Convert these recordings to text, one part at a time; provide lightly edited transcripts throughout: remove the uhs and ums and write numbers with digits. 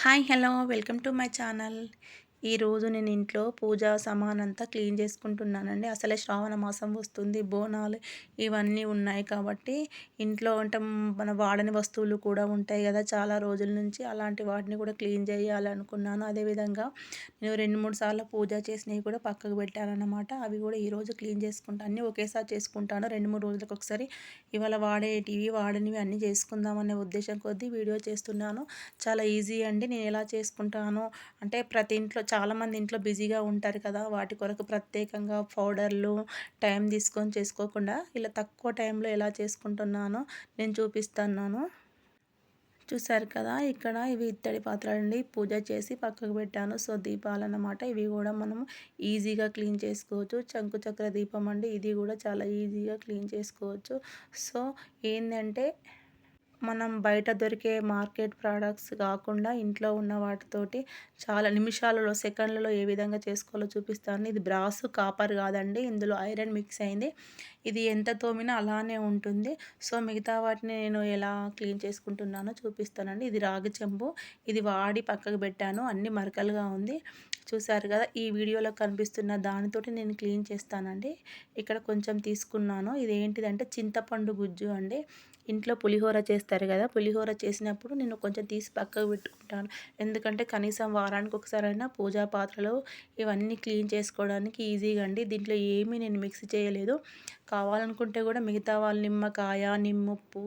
Hi hello welcome to my channel. ఈరోజు నేను ఇంట్లో పూజా సామానంతా క్లీన్ చేసుకుంటున్నానండి. అసలే శ్రావణ మాసం వస్తుంది, బోనాలు ఇవన్నీ ఉన్నాయి కాబట్టి ఇంట్లో మన వాడని వస్తువులు కూడా ఉంటాయి కదా చాలా రోజుల నుంచి. అలాంటి వాటిని కూడా క్లీన్ చేయాలనుకున్నాను. అదేవిధంగా నేను 2-3 సార్లు పూజ చేసినవి కూడా పక్కకు పెట్టానన్నమాట. అవి కూడా ఈరోజు క్లీన్ చేసుకుంటాను. అన్నీ ఒకేసారి చేసుకుంటాను 2-3 రోజులకు ఒకసారి. ఇవాళ వాడేటివి వాడనివి అన్నీ చేసుకుందామనే ఉద్దేశం కొద్దీ వీడియో చేస్తున్నాను. చాలా ఈజీ అండి. నేను ఎలా చేసుకుంటానో అంటే ప్రతి ఇంట్లో చాలామంది ఇంట్లో బిజీగా ఉంటారు కదా, వాటి కొరకు ప్రత్యేకంగా పౌడర్లు టైం తీసుకొని చేసుకోకుండా ఇలా తక్కువ టైంలో ఎలా చేసుకుంటున్నానో నేను చూపిస్తున్నాను. చూసారు కదా, ఇక్కడ ఇవి ఇత్తడి పాత్రలండి. పూజ చేసి పక్కకు పెట్టాను. సో దీపాలన్నమాట. ఇవి కూడా మనం ఈజీగా క్లీన్ చేసుకోవచ్చు. శంకు చక్ర దీపం అండి, ఇది కూడా చాలా ఈజీగా క్లీన్ చేసుకోవచ్చు. సో ఏంటంటే మనం బయట దొరికే మార్కెట్ ప్రోడక్ట్స్ కాకుండా ఇంట్లో ఉన్న వాటితోటి చాలా నిమిషాలలో, సెకండ్లలో ఏ విధంగా చేసుకోవాలో చూపిస్తాను. ఇది బ్రాస్, కాపర్ కాదండి, ఇందులో ఐరన్ మిక్స్ అయింది. ఇది ఎంత తోమినా అలానే ఉంటుంది. సో మిగతా వాటిని నేను ఎలా క్లీన్ చేసుకుంటున్నానో చూపిస్తానండి. ఇది రాగి చెంబు, ఇది వాడి పక్కకు పెట్టాను. అన్ని మరకలుగా ఉంది. చూసారు కదా, ఈ వీడియోలో కనిపిస్తున్న దానితోటి నేను క్లీన్ చేస్తానండి. ఇక్కడ కొంచెం తీసుకున్నాను. ఇది ఏంటిదంటే చింతపండు గుజ్జు అండి. ఇంట్లో పులిహోర చేస్తారు కదా, పులిహోర చేసినప్పుడు నేను కొంచెం తీసి పక్కకు పెట్టుకుంటాను. ఎందుకంటే కనీసం వారానికి ఒకసారైనా పూజా పాత్రలు ఇవన్నీ క్లీన్ చేసుకోవడానికి ఈజీగా అండి. దీంట్లో ఏమీ నేను మిక్స్ చేయలేదు. కావాలనుకుంటే కూడా మిగతా వాళ్ళు నిమ్మకాయ, నిమ్మప్పు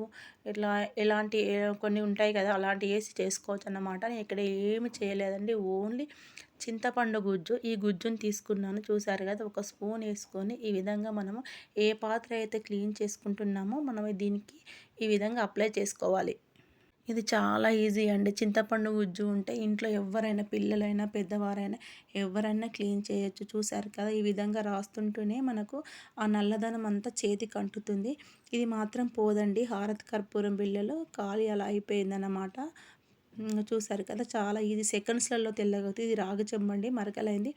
ఇట్లా ఎలాంటి కొన్ని ఉంటాయి కదా, అలాంటివి వేసి చేసుకోవచ్చు అన్నమాట. నేను ఇక్కడ ఏమి చేయలేదండి, ఓన్లీ చింతపండు గుజ్జు. ఈ గుజ్జుని తీసుకున్నాను. చూసారు కదా, ఒక స్పూన్ వేసుకొని ఈ విధంగా మనము ఏ పాత్ర అయితే క్లీన్ చేసుకుంటున్నామో మనం దీనికి ఈ విధంగా అప్లై చేసుకోవాలి. ఇది చాలా ఈజీ అండి. చింతపండు గుజ్జు ఉంటే ఇంట్లో ఎవరైనా, పిల్లలైనా పెద్దవారైనా ఎవరైనా క్లీన్ చేయొచ్చు. చూసారు కదా, ఈ విధంగా రాస్తుంటూనే మనకు ఆ నల్లదనం అంతా చేతికి అంటుతుంది. ఇది మాత్రం పోదండి. హారతి కర్పూరం బిళ్ళలు ఖాళీ అలా అయిపోయిందన్నమాట. చూసారు కదా, చాలా ఈజీ, సెకండ్స్లలో తెల్లగా అవుతుంది. ఇది రాగి చెంబండి, మరకలైంది.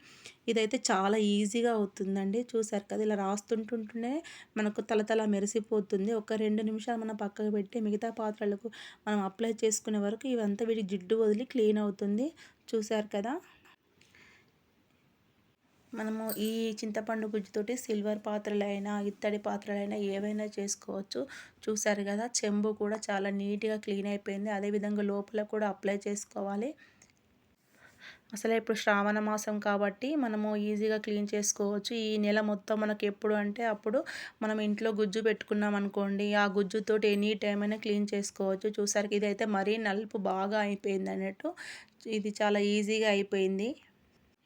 ఇదైతే చాలా ఈజీగా అవుతుందండి. చూసారు కదా, ఇలా రాస్తుంటుంటేనే మనకు తలతల మెరిసిపోతుంది. ఒక 2 నిమిషాలు మనం పక్కకు పెట్టి మిగతా పాత్రలకు మనం అప్లై చేసుకునే వరకు ఇవంతా వీటి జిడ్డు వదిలి క్లీన్ అవుతుంది. చూసారు కదా, మనము ఈ చింతపండు గుజ్జుతోటి సిల్వర్ పాత్రలైనా, ఇత్తడి పాత్రలైనా ఏవైనా చేసుకోవచ్చు. చూసారు కదా, చెంబు కూడా చాలా నీట్గా క్లీన్ అయిపోయింది. అదేవిధంగా లోపల కూడా అప్లై చేసుకోవాలి. అసలే ఇప్పుడు శ్రావణ మాసం కాబట్టి మనము ఈజీగా క్లీన్ చేసుకోవచ్చు. ఈ నెల మొత్తం మనకు ఎప్పుడు అంటే అప్పుడు మనం ఇంట్లో గుజ్జు పెట్టుకున్నాం అనుకోండి, ఆ గుజ్జుతోటి ఎనీ టైం అయినా క్లీన్ చేసుకోవచ్చు. చూసారు, ఇదైతే మరీ నలుపు బాగా అయిపోయింది అన్నట్టు. ఇది చాలా ఈజీగా అయిపోయింది.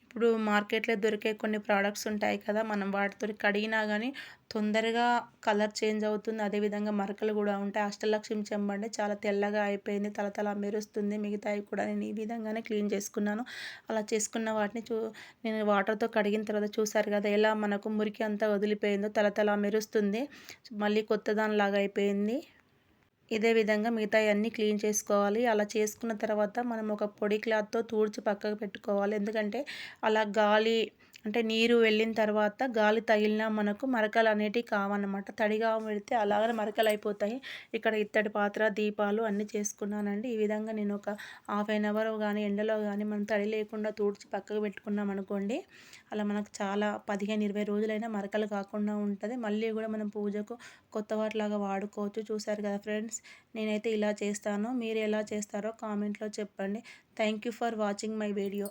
ఇప్పుడు మార్కెట్లో దొరికే కొన్ని ప్రోడక్ట్స్ ఉంటాయి కదా, మనం వాటితో కడిగినా కానీ తొందరగా కలర్ చేంజ్ అవుతుంది. అదేవిధంగా మరకలు కూడా ఉంటాయి. అష్టలక్ష్మి చెంబండి చాలా తెల్లగా అయిపోయింది, తలతల మెరుస్తుంది. మిగతాయి కూడా నేను ఈ విధంగానే క్లీన్ చేసుకున్నాను. అలా చేసుకున్న వాటిని నేను వాటర్తో కడిగిన తర్వాత చూసారు కదా, ఎలా మనకు మురికి అంతా వదిలిపోయిందో, తలతల మెరుస్తుంది. మళ్ళీ కొత్త దానిలాగా అయిపోయింది. ఇదే విధంగా మిగతాయన్నీ క్లీన్ చేసుకోవాలి. అలా చేసుకున్న తర్వాత మనం ఒక పొడి క్లాత్తో తుడిచి పక్కకు పెట్టుకోవాలి. ఎందుకంటే అలా గాలి అంటే నీరు వెళ్ళిన తర్వాత గాలి తగిలినా మనకు మరకలు అనేటివి కావన్నమాట. తడిగా పెడితే అలాగనే మరకలు అయిపోతాయి. ఇక్కడ ఇత్తడి పాత్ర, దీపాలు అన్నీ చేసుకున్నానండి. ఈ విధంగా నేను ఒక హాఫ్ అన్ అవర్ కానీ ఎండలో కానీ మనం తడి లేకుండా తుడిచి పక్కకు పెట్టుకున్నాం అనుకోండి, అలా మనకు చాలా 15-20 రోజులైనా మరకలు కాకుండా ఉంటుంది. మళ్ళీ కూడా మనం పూజకు కొత్త వాటిలాగా వాడుకోవచ్చు. చూసారు కదా ఫ్రెండ్స్, నేనైతే ఇలా చేస్తాను. మీరు ఎలా చేస్తారో కామెంట్లో చెప్పండి. Thank you for watching my video.